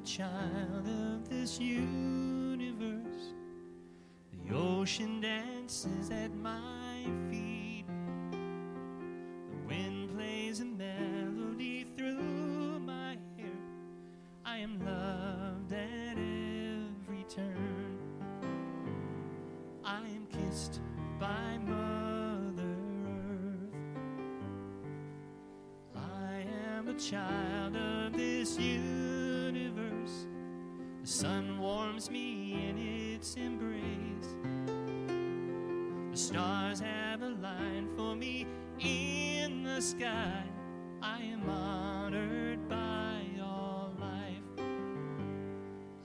child of this universe. The ocean dances at my feet. The wind plays a melody through my hair. I am loved at every turn. I am kissed by Mother Earth. I am a child of this universe. The sun warms me in its embrace. The stars have a line for me in the sky. I am honored by all life.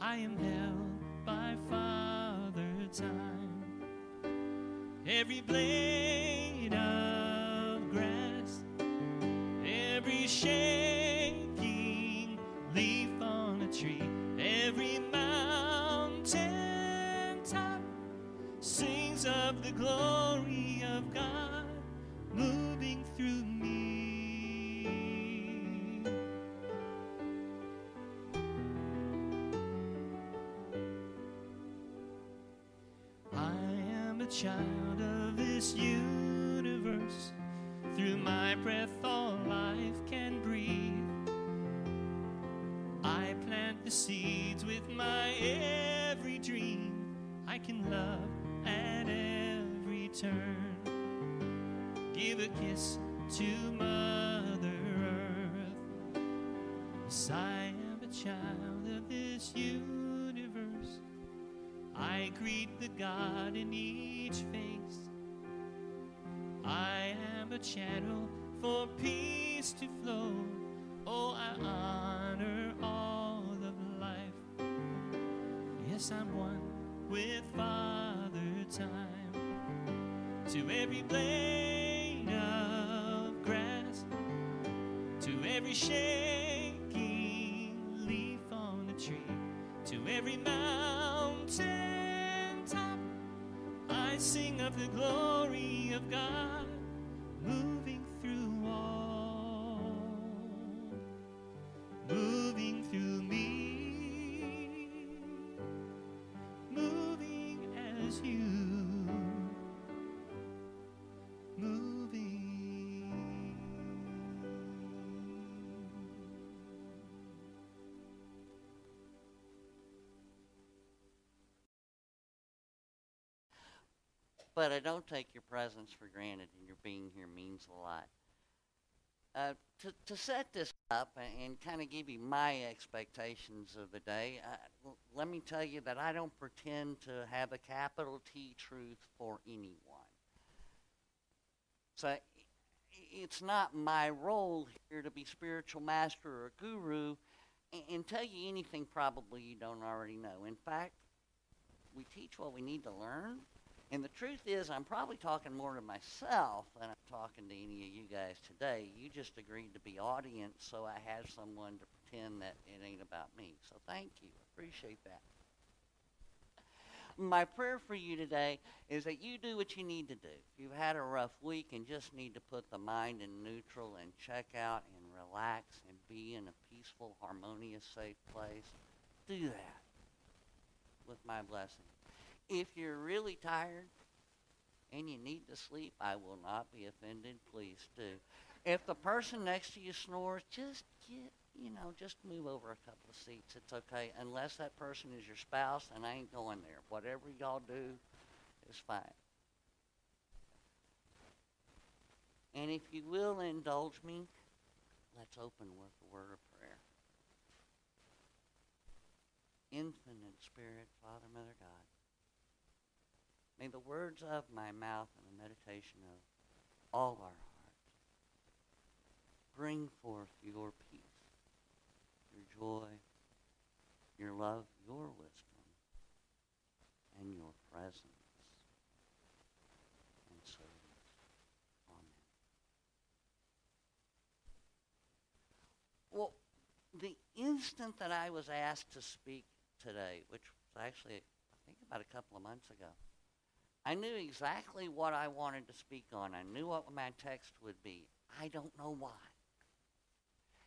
I am held by Father Time. Every blade of grass, every shaking leaf on a tree, every mountain top sings of the glory of God moving through me. I am a child of this universe. Through my breath all life can breathe. I plant the seeds with my every dream. I can love at every turn. Give a kiss to Mother Earth. Yes, I am a child of this universe. I greet the God in each face. I am a channel for peace to flow. Oh, I honor all of life. Yes, I'm one with Father Time. To every blade of grass, to every shaking leaf on a tree, to every mountain top, I sing of the glory of God moving through all, moving through me, moving as you, moving. But I don't take your presence for granted, and your being here means a lot. To set this up and kind of give you my expectations of the day, let me tell you that I don't pretend to have a capital T truth for anyone. So it's not my role here to be spiritual master or guru and tell you anything probably you don't already know. In fact, we teach what we need to learn. And the truth is, I'm probably talking more to myself than I'm talking to any of you guys today. You just agreed to be audience, so I have someone to pretend that it ain't about me. So thank you. Appreciate that. My prayer for you today is that you do what you need to do. If you've had a rough week and just need to put the mind in neutral and check out and relax and be in a peaceful, harmonious, safe place, do that with my blessing. If you're really tired and you need to sleep, I will not be offended. Please do. If the person next to you snores, just just move over a couple of seats. It's okay. Unless that person is your spouse, and I ain't going there. Whatever y'all do is fine. And if you will indulge me, let's open with a word of prayer. Infinite Spirit, Father, Mother, God, may the words of my mouth and the meditation of all our hearts bring forth your peace, your joy, your love, your wisdom, and your presence. And so it is. Amen. Well, the instant that I was asked to speak today, which was actually, I think, about a couple of months ago, I knew exactly what I wanted to speak on. I knew what my text would be. I don't know why.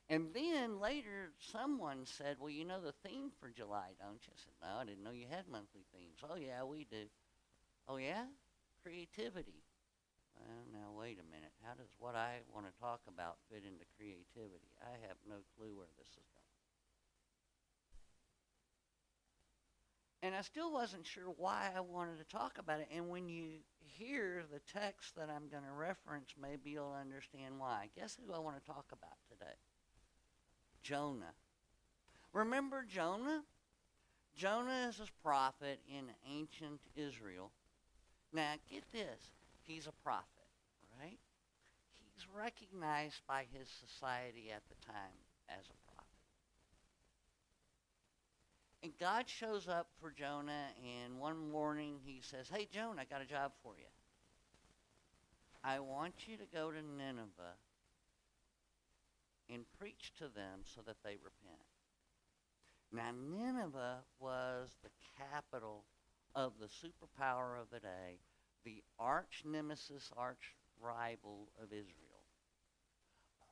And then later, someone said, well, you know the theme for July, don't you? I said, no, I didn't know you had monthly themes. Oh, yeah, we do. Oh, yeah? Creativity. Well, now, wait a minute. How does what I want to talk about fit into creativity? I have no clue where this is going. And I still wasn't sure why I wanted to talk about it. And when you hear the text that I'm going to reference, maybe you'll understand why. Guess who I want to talk about today? Jonah. Remember Jonah? Jonah is a prophet in ancient Israel. Now, get this. He's a prophet, right? He's recognized by his society at the time as a prophet. And God shows up for Jonah, and one morning he says, hey, Jonah, I got a job for you. I want you to go to Nineveh and preach to them so that they repent. Now, Nineveh was the capital of the superpower of the day, the arch nemesis, arch rival of Israel.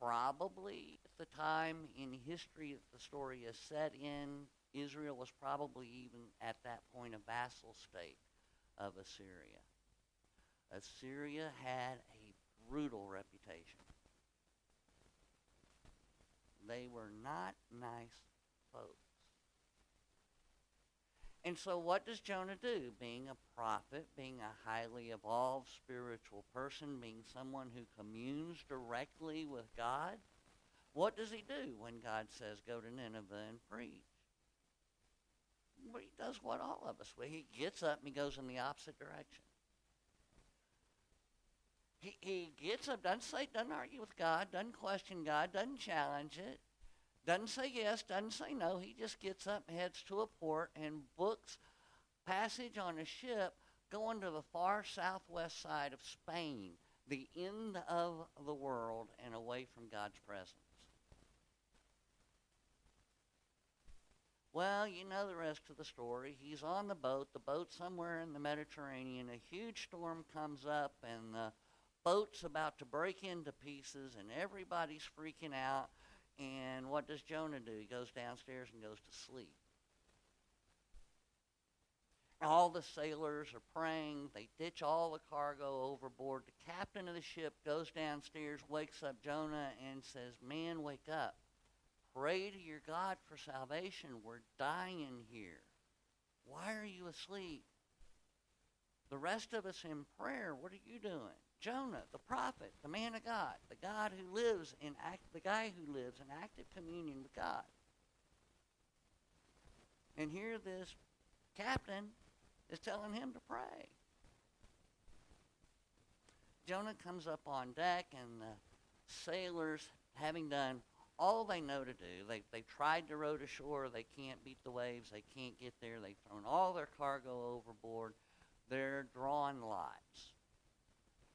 Probably at the time in history that the story is set in, Israel was probably even at that point a vassal state of Assyria. Assyria had a brutal reputation. They were not nice folks. And so what does Jonah do? Being a prophet, being a highly evolved spiritual person, being someone who communes directly with God, what does he do when God says go to Nineveh and preach? Well, he does what all of us will. He gets up and he goes in the opposite direction. He gets up, doesn't argue with God, doesn't question God, doesn't challenge it, doesn't say yes, doesn't say no. He just gets up and heads to a port and books passage on a ship going to the far southwest side of Spain, the end of the world and away from God's presence. Well, you know the rest of the story. He's on the boat's somewhere in the Mediterranean. A huge storm comes up, and the boat's about to break into pieces, and everybody's freaking out. And what does Jonah do? He goes downstairs and goes to sleep. All the sailors are praying. They ditch all the cargo overboard. The captain of the ship goes downstairs, wakes up Jonah, and says, man, wake up. Pray to your God for salvation. We're dying here. Why are you asleep? The rest of us in prayer, what are you doing? Jonah, the prophet, the man of God, the guy who lives in active communion with God. And here this captain is telling him to pray. Jonah comes up on deck, and the sailors, having done all they know to do, they've tried to row to shore, they can't beat the waves, they can't get there, they've thrown all their cargo overboard, they're drawing lots.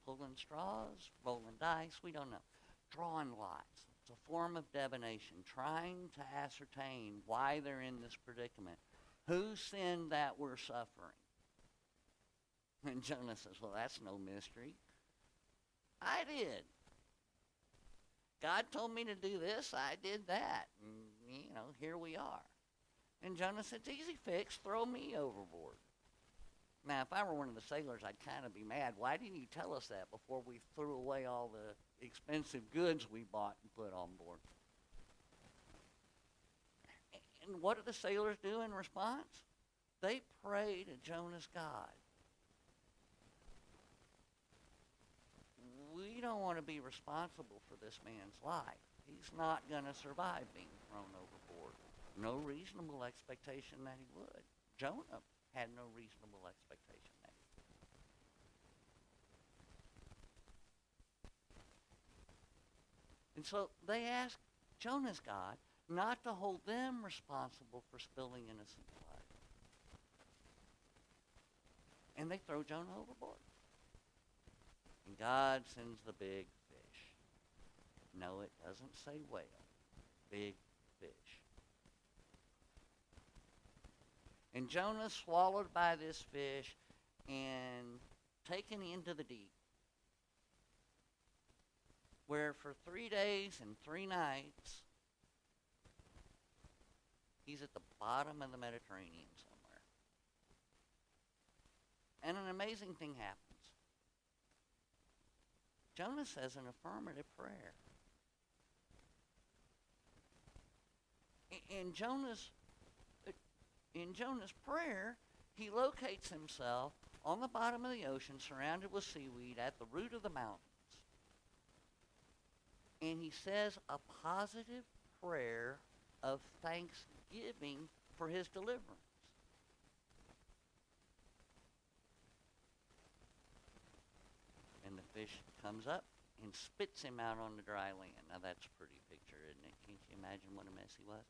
Pulling straws, rolling dice, we don't know. Drawing lots. It's a form of divination, trying to ascertain why they're in this predicament. Who sinned that we're suffering? And Jonah says, well, that's no mystery. I did. God told me to do this, I did that. And, here we are. And Jonah said, it's easy fix, throw me overboard. Now, if I were one of the sailors, I'd kind of be mad. Why didn't you tell us that before we threw away all the expensive goods we bought and put on board? And what do the sailors do in response? They pray to Jonah's God. We don't want to be responsible for this man's life. He's not going to survive being thrown overboard. No reasonable expectation that he would. Jonah had no reasonable expectation that he would. And so they asked Jonah's God not to hold them responsible for spilling innocent blood. And they throw Jonah overboard. And God sends the big fish. No, it doesn't say whale. Big fish. And Jonah's swallowed by this fish and taken into the deep, where for 3 days and 3 nights He's at the bottom of the Mediterranean somewhere. And an amazing thing happens. Jonah says an affirmative prayer. In Jonah's prayer, he locates himself on the bottom of the ocean, surrounded with seaweed, at the root of the mountains. And he says a positive prayer of thanksgiving for his deliverance. And the fish comes up and spits him out on the dry land. Now that's a pretty picture, isn't it? Can't you imagine what a mess he was?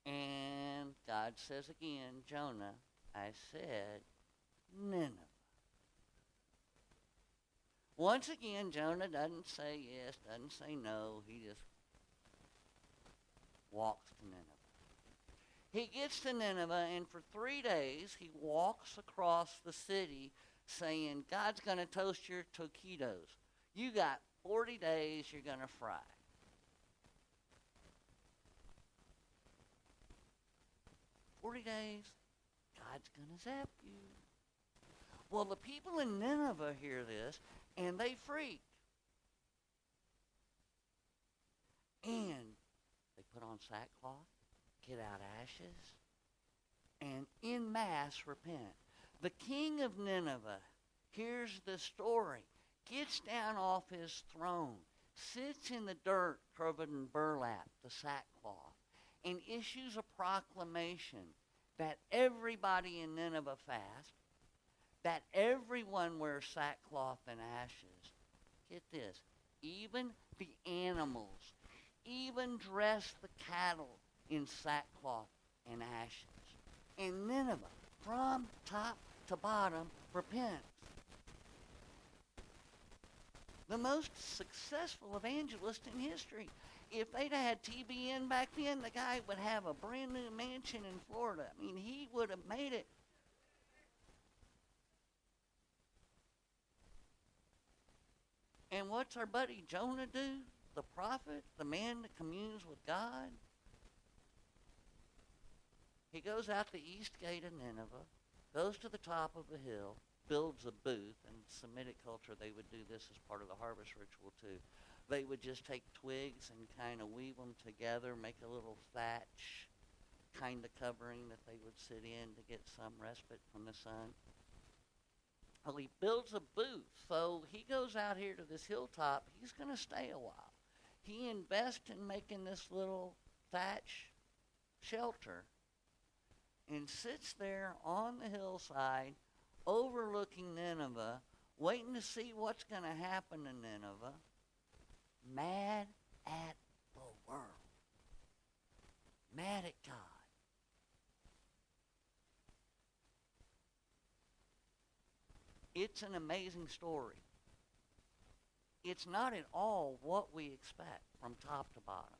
And God says again, Jonah, I said, Nineveh. Once again, Jonah doesn't say yes, doesn't say no. He just walks to Nineveh. He gets to Nineveh, and for 3 days, he walks across the city saying, God's going to toast your taquitos. You got 40 days you're going to fry. "40 days, God's going to zap you." Well, the people in Nineveh hear this, and they freak. And they put on sackcloth, get out ashes, and en masse repent. The king of Nineveh hears the story, gets down off his throne, sits in the dirt covered in burlap, the sackcloth, and issues a proclamation that everybody in Nineveh fast, that everyone wears sackcloth and ashes. Get this, even the animals, even dress the cattle in sackcloth and ashes. And Nineveh, from top to bottom, repents. The most successful evangelist in history. If they'd had TBN back then, the guy would have a brand new mansion in Florida. I mean, he would have made it. And what's our buddy Jonah do? The prophet, the man that communes with God. He goes out the east gate of Nineveh, goes to the top of the hill, builds a booth. In Semitic culture, they would do this as part of the harvest ritual too. They would just take twigs and kind of weave them together, make a little thatch kind of covering that they would sit in to get some respite from the sun. Well, he builds a booth, so he goes out here to this hilltop. He's going to stay a while. He invests in making this little thatch shelter and sits there on the hillside overlooking Nineveh, waiting to see what's going to happen to Nineveh, mad at the world, mad at God. It's an amazing story. It's not at all what we expect from top to bottom.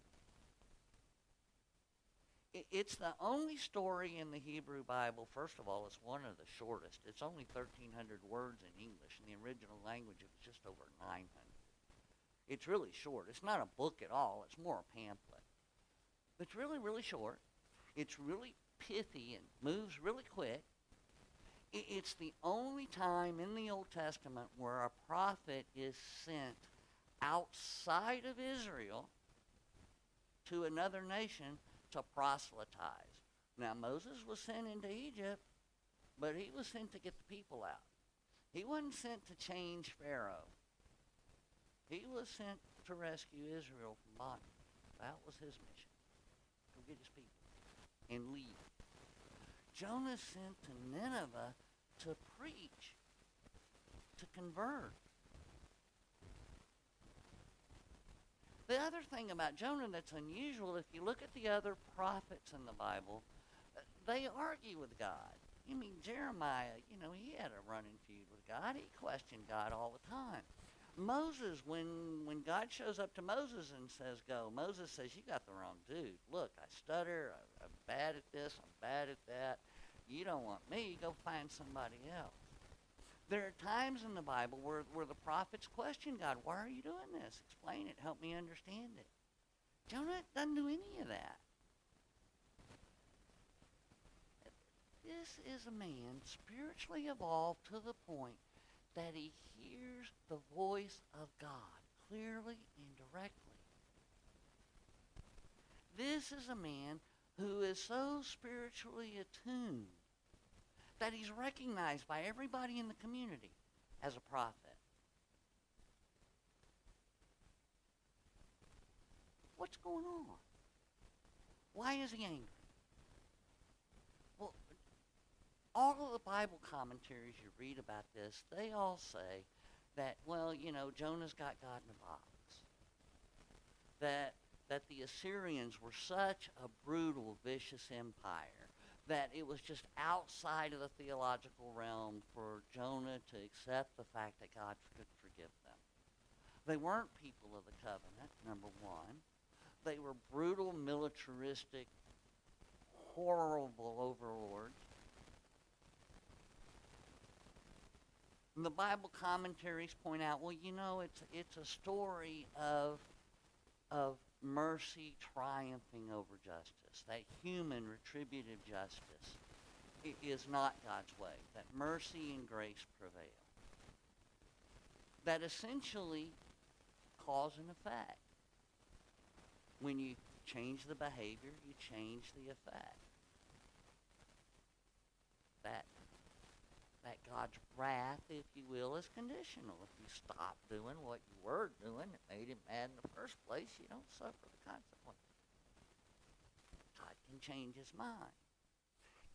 It's the only story in the Hebrew Bible. First of all, it's one of the shortest. It's only 1,300 words in English. In the original language, it was just over 900. It's really short. It's not a book at all. It's more a pamphlet. It's really, really short. It's really pithy and moves really quick. It's the only time in the Old Testament where a prophet is sent outside of Israel to another nation to proselytize. Now, Moses was sent into Egypt, but he was sent to get the people out. He wasn't sent to change Pharaoh. He was sent to rescue Israel from bondage. That was his mission. Go get his people and leave. Jonah sent to Nineveh to preach, to convert. The other thing about Jonah that's unusual, if you look at the other prophets in the Bible, they argue with God. I mean, Jeremiah, he had a running feud with God. He questioned God all the time. Moses, when God shows up to Moses and says, go, Moses says, you got the wrong dude. Look, I stutter, I'm bad at this, I'm bad at that. You don't want me, go find somebody else. There are times in the Bible where the prophets question God, why are you doing this? Explain it, help me understand it. Jonah doesn't do any of that. this is a man spiritually evolved to the point that he hears the voice of God clearly and directly. This is a man who is so spiritually attuned that he's recognized by everybody in the community as a prophet. What's going on? Why is he angry? Well, all of the Bible commentaries you read about this, they all say that, well, Jonah's got God in a box. That the Assyrians were such a brutal, vicious empire that it was just outside of the theological realm for Jonah to accept the fact that God could forgive them. They weren't people of the covenant, number one. They were brutal, militaristic, horrible overlords. And the Bible commentaries point out, well, it's a story of mercy triumphing over justice, that human retributive justice is not God's way, that mercy and grace prevail. That essentially cause and effect. When you change the behavior, you change the effect. That God's wrath, if you will, is conditional. If you stop doing what you were doing that made him mad in the first place, you don't suffer the consequences. God can change his mind.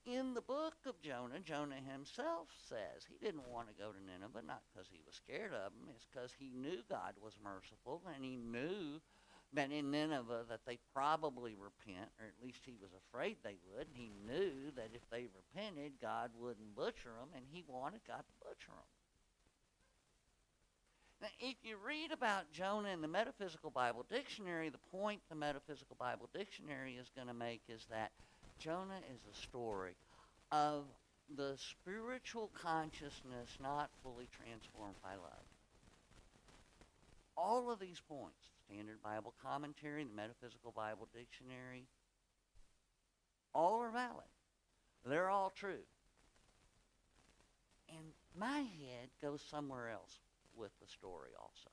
In the book of Jonah, Jonah himself says he didn't want to go to Nineveh, not because he was scared of them, it's because he knew God was merciful, and he knew that in Nineveh that they probably repent, or at least he was afraid they would. He knew that if they repented, God wouldn't butcher them, and he wanted God to butcher them. Now, if you read about Jonah in the Metaphysical Bible Dictionary, the point the Metaphysical Bible Dictionary is going to make is that Jonah is a story of the spiritual consciousness not fully transformed by love. All of these points, Standard Bible Commentary, the Metaphysical Bible Dictionary, all are valid. They're all true. And my head goes somewhere else with the story also.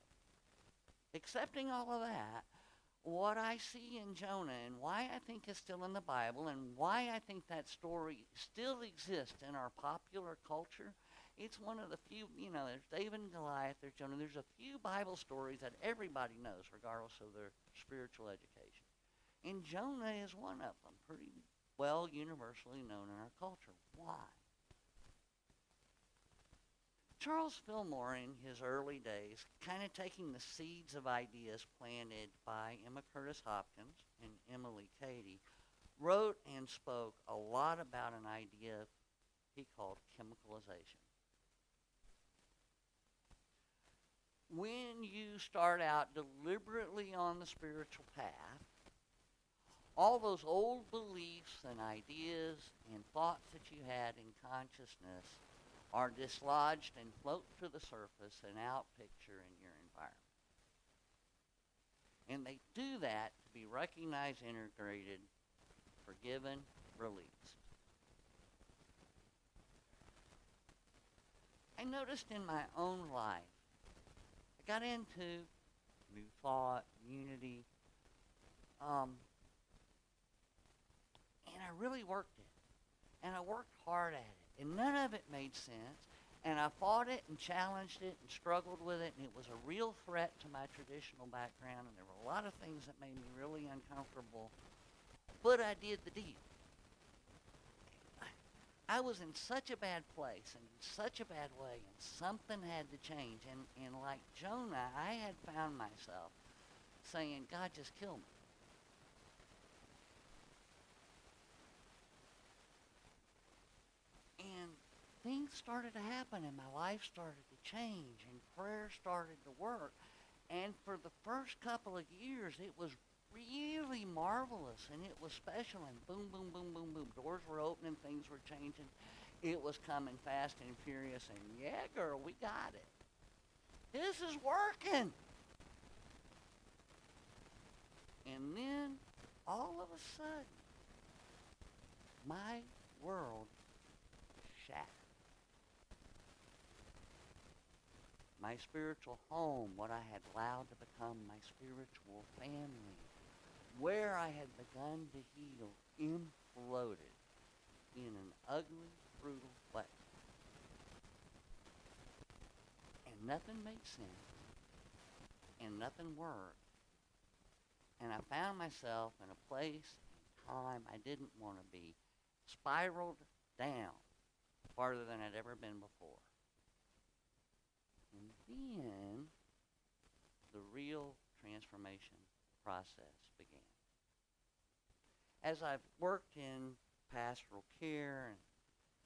Accepting all of that, what I see in Jonah and why I think it's still in the Bible and why I think that story still exists in our popular culture, it's one of the few, there's David and Goliath, there's Jonah, there's a few Bible stories that everybody knows regardless of their spiritual education. And Jonah is one of them, pretty well universally known in our culture. Why? Charles Fillmore, in his early days, kind of taking the seeds of ideas planted by Emma Curtis Hopkins and Emily Cady, wrote and spoke a lot about an idea he called chemicalization. When you start out deliberately on the spiritual path, all those old beliefs and ideas and thoughts that you had in consciousness are dislodged and float to the surface and out picture in your environment. And they do that to be recognized, integrated, forgiven, released. I noticed in my own life, I got into New Thought, Unity, and I really worked it. And I worked hard at it. And none of it made sense. And I fought it and challenged it and struggled with it. And it was a real threat to my traditional background. And there were a lot of things that made me really uncomfortable. But I did the deal. I was in such a bad place and in such a bad way. And something had to change. And like Jonah, I had found myself saying, God, just kill me. And things started to happen and my life started to change and prayer started to work. And for the first couple of years, it was really marvelous and it was special and boom, boom, boom, boom, boom. Doors were opening, things were changing. It was coming fast and furious and yeah, girl, we got it. This is working. And then all of a sudden, my world my spiritual home, what I had allowed to become my spiritual family, where I had begun to heal, imploded in an ugly, brutal way. And nothing made sense, and nothing worked. And I found myself in a place and time I didn't want to be, spiraled down farther than I'd ever been before. And then the real transformation process began. As I've worked in pastoral care and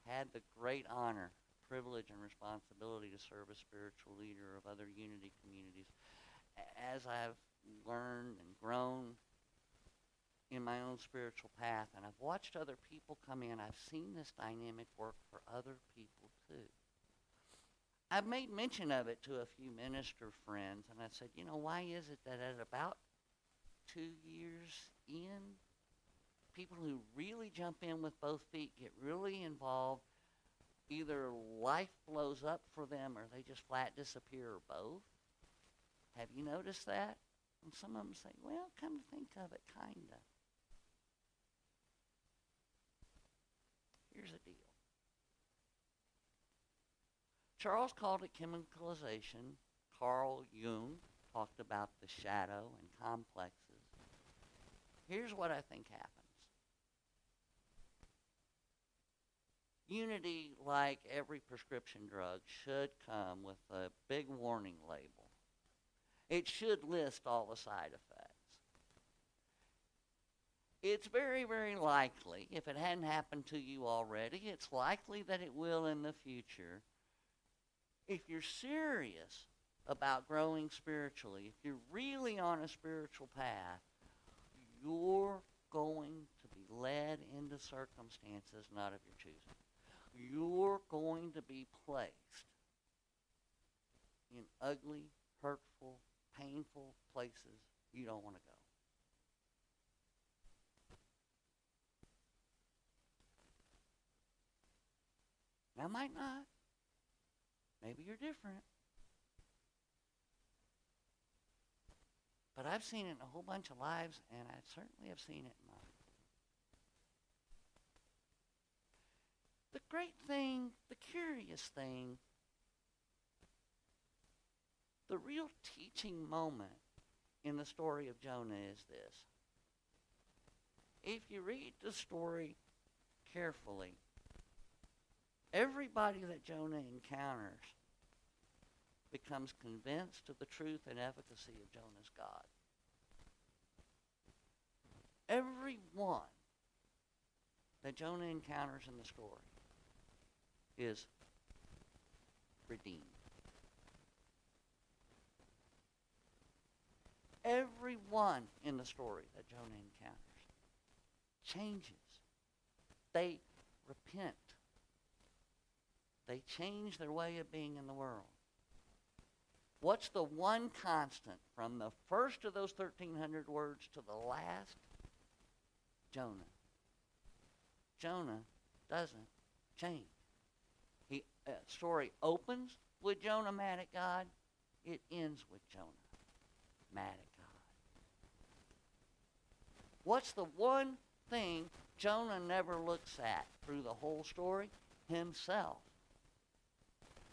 had the great honor, privilege, and responsibility to serve as spiritual leader of other Unity communities, as I've learned and grown in my own spiritual path, and I've watched other people come in, I've seen this dynamic work for other people too. I've made mention of it to a few minister friends, and I said, you know, why is it that at about 2 years in, people who really jump in with both feet get really involved, either life blows up for them or they just flat disappear, or both? Have you noticed that? And some of them say, well, come to think of it, kind of. Here's the deal. Charles called it chemicalization. Carl Jung talked about the shadow and complexes. Here's what I think happens. Unity, like every prescription drug, should come with a big warning label. It should list all the side effects. It's very, very likely, if it hadn't happened to you already, it's likely that it will in the future. If you're serious about growing spiritually, if you're really on a spiritual path, you're going to be led into circumstances not of your choosing. You're going to be placed in ugly, hurtful, painful places you don't want to go. Now, might not. Maybe you're different. But I've seen it in a whole bunch of lives, and I certainly have seen it in mine. The great thing, the curious thing, the real teaching moment in the story of Jonah is this. If you read the story carefully, everybody that Jonah encounters becomes convinced of the truth and efficacy of Jonah's God. Everyone that Jonah encounters in the story is redeemed. Everyone in the story that Jonah encounters changes. They repent. They change their way of being in the world. What's the one constant from the first of those 1,300 words to the last? Jonah. Jonah doesn't change. Story opens with Jonah mad at God. It ends with Jonah mad at God. What's the one thing Jonah never looks at through the whole story? Himself.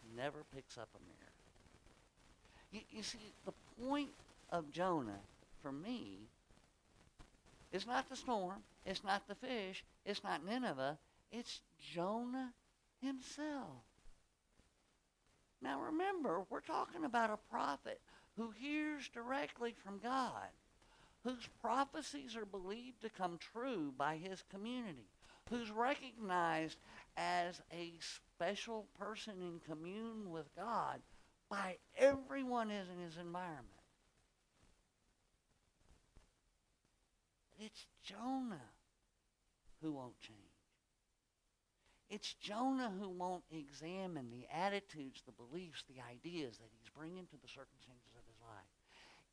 He never picks up a mirror. You see, the point of Jonah, for me, is not the storm, it's not the fish, it's not Nineveh, it's Jonah himself. Now remember, we're talking about a prophet who hears directly from God, whose prophecies are believed to come true by his community, who's recognized as a special person in commune with God by everyone in his environment. It's Jonah who won't change. It's Jonah who won't examine the attitudes, the beliefs, the ideas that he's bringing to the circumstances of his life.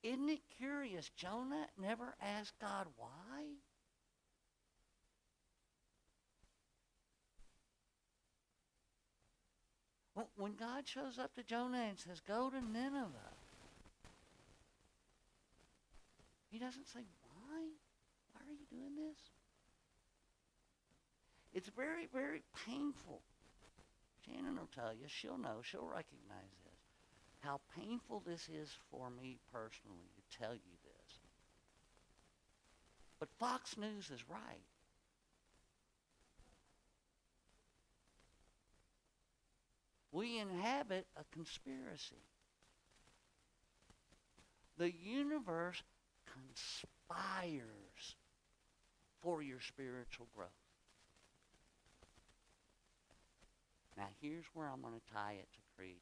Isn't it curious? Jonah never asked God why. When God shows up to Jonah and says, go to Nineveh, he doesn't say, why? Why are you doing this? It's very, very painful. Shannon will tell you, she'll know, she'll recognize this, how painful this is for me personally to tell you this. But Fox News is right. We inhabit a conspiracy. The universe conspires for your spiritual growth. Now, here's where I'm going to tie it to creativity.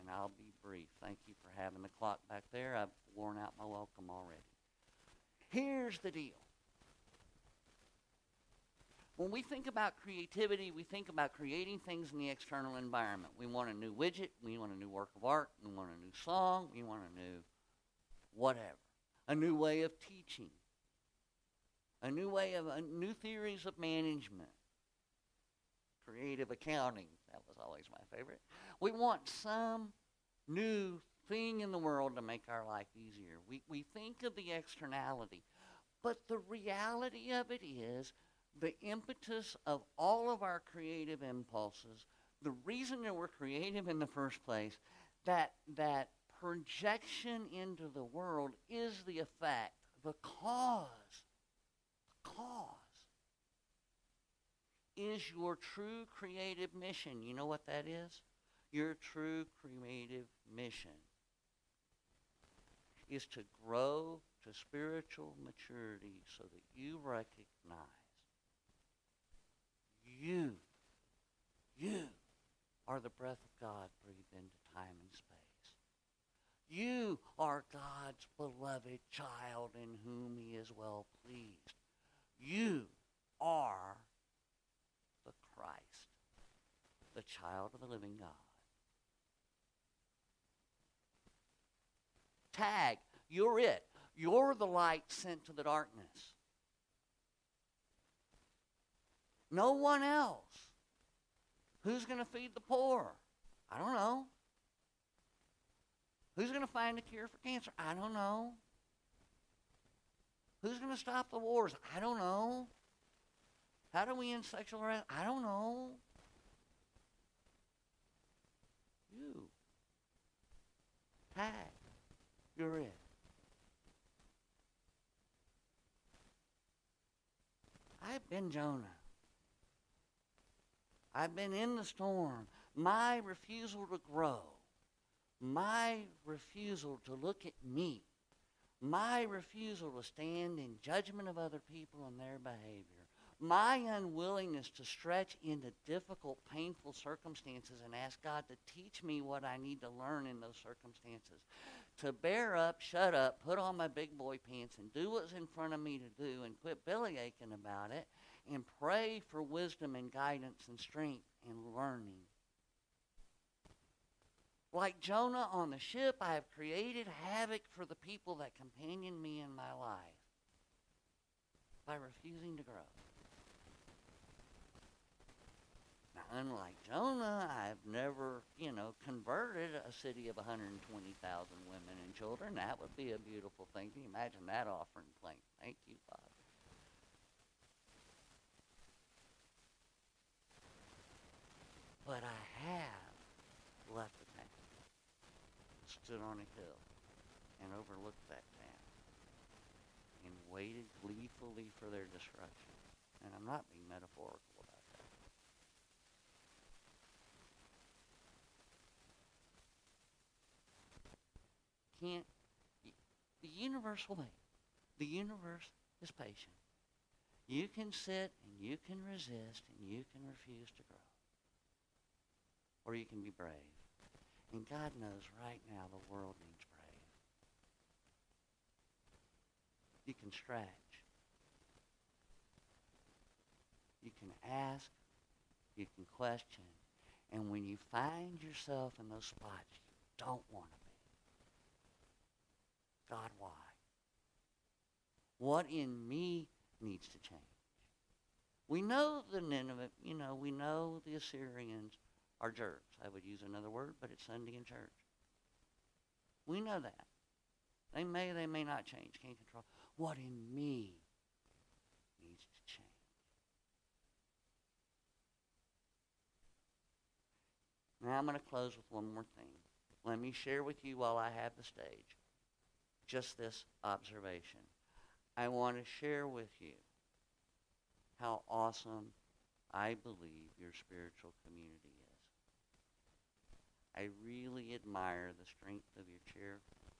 And I'll be brief. Thank you for having the clock back there. I've worn out my welcome already. Here's the deal. When we think about creativity, we think about creating things in the external environment. We want a new widget. We want a new work of art. We want a new song. We want a new whatever. A new way of teaching. A new way of, new theories of management. Creative accounting. That was always my favorite. We want some new thing in the world to make our life easier. We think of the externality. But the reality of it is the impetus of all of our creative impulses, the reason that we're creative in the first place, that projection into the world is the effect, the cause is your true creative mission. You know what that is? Your true creative mission is to grow to spiritual maturity so that you recognize you are the breath of God breathed into time and space. You are God's beloved child in whom he is well pleased. You are the Christ, the child of the living God. Tag, you're it. You're the light sent to the darkness. No one else. Who's going to feed the poor? I don't know. Who's going to find a cure for cancer? I don't know. Who's going to stop the wars? I don't know. How do we end sexual harassment? I don't know. You. Tag. You're it. I've been Jonah. I've been in the storm. My refusal to grow, my refusal to look at me, my refusal to stand in judgment of other people and their behavior, my unwillingness to stretch into difficult, painful circumstances and ask God to teach me what I need to learn in those circumstances, to bear up, shut up, put on my big boy pants and do what's in front of me to do and quit belly aching about it, and pray for wisdom and guidance and strength and learning. Like Jonah on the ship, I have created havoc for the people that companion me in my life by refusing to grow. Now, unlike Jonah, I've never, converted a city of 120,000 women and children. That would be a beautiful thing. Can you imagine that offering plane? Thank you, Father. But I have left the town, stood on a hill, and overlooked that town, and waited gleefully for their destruction. And I'm not being metaphorical about that. The universe will wait. The universe is patient. You can sit and you can resist and you can refuse to grow. Or you can be brave. And God knows right now the world needs brave. You can stretch. You can ask. You can question. And when you find yourself in those spots you don't want to be, God, why? What in me needs to change? We know the Nineveh, we know the Assyrians our jerks. I would use another word, but it's Sunday in church. We know that. They may not change. Can't control. What in me needs to change? Now I'm going to close with one more thing. Let me share with you while I have the stage just this observation. I want to share with you how awesome I believe your spiritual community is. I really admire the strength of your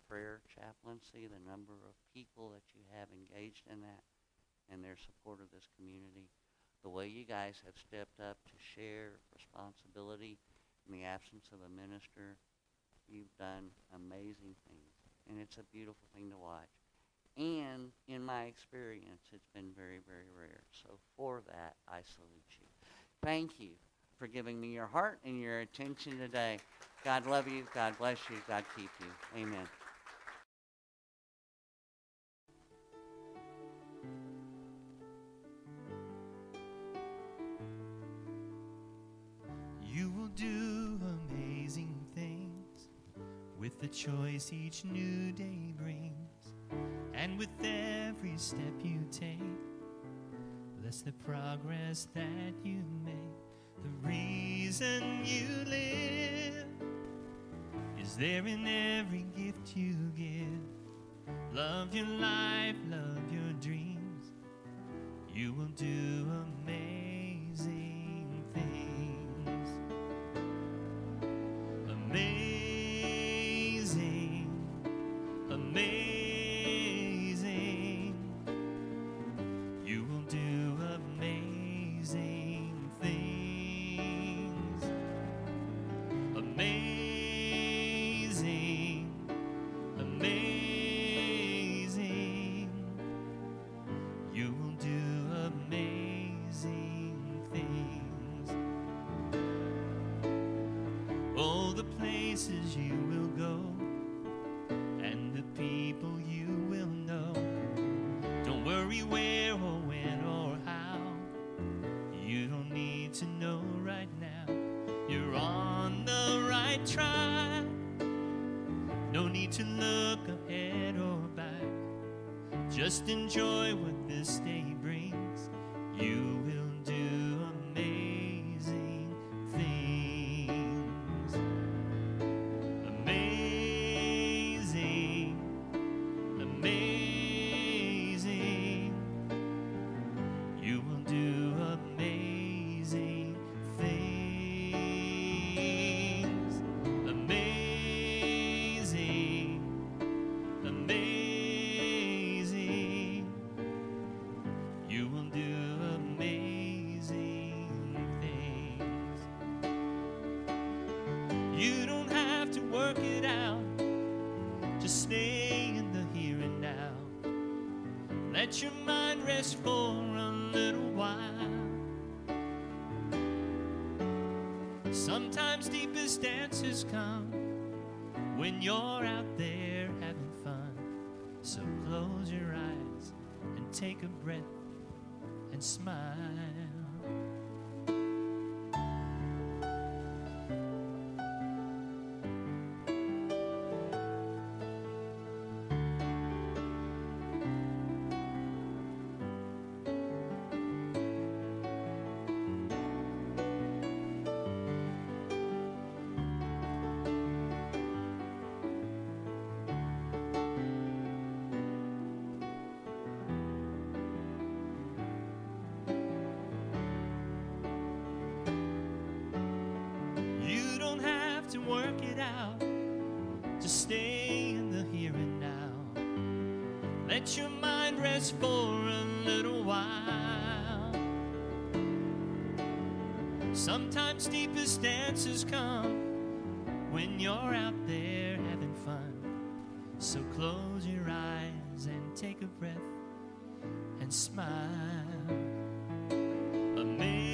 prayer chaplaincy, the number of people that you have engaged in that, and their support of this community. The way you guys have stepped up to share responsibility in the absence of a minister, you've done amazing things. And it's a beautiful thing to watch. And in my experience, it's been very, very rare. So for that, I salute you. Thank you for giving me your heart and your attention today. God love you. God bless you. God keep you. Amen. You will do amazing things with the choice each new day brings. And with every step you take, bless the progress that you make. The reason you live is there in every gift you give. Love your life, love your dreams. You will do amazing things. Amazing, amazing. You will do amazing things. Amazing, amazing. You will do amazing things. Oh, the places you will go and the people you will know. Don't worry where or when or how. You don't need to know right now. You're on the right track. No need to look ahead or back. Just enjoy what this day brings. You will do amazing things. Amazing, amazing. You will do amazing things. Amazing, amazing. You will do amazing things. You don't have to work it out. Just stay in the here and now. Let your mind rest for a little while. Sometimes deepest answers come when you're out there having fun. So close your eyes and take a breath and smile. You don't have to work it out. Just stay in the here and now. Let your mind rest for a little while. Sometimes deepest answers come when you're out there having fun. So close your eyes and take a breath and smile. Amazing.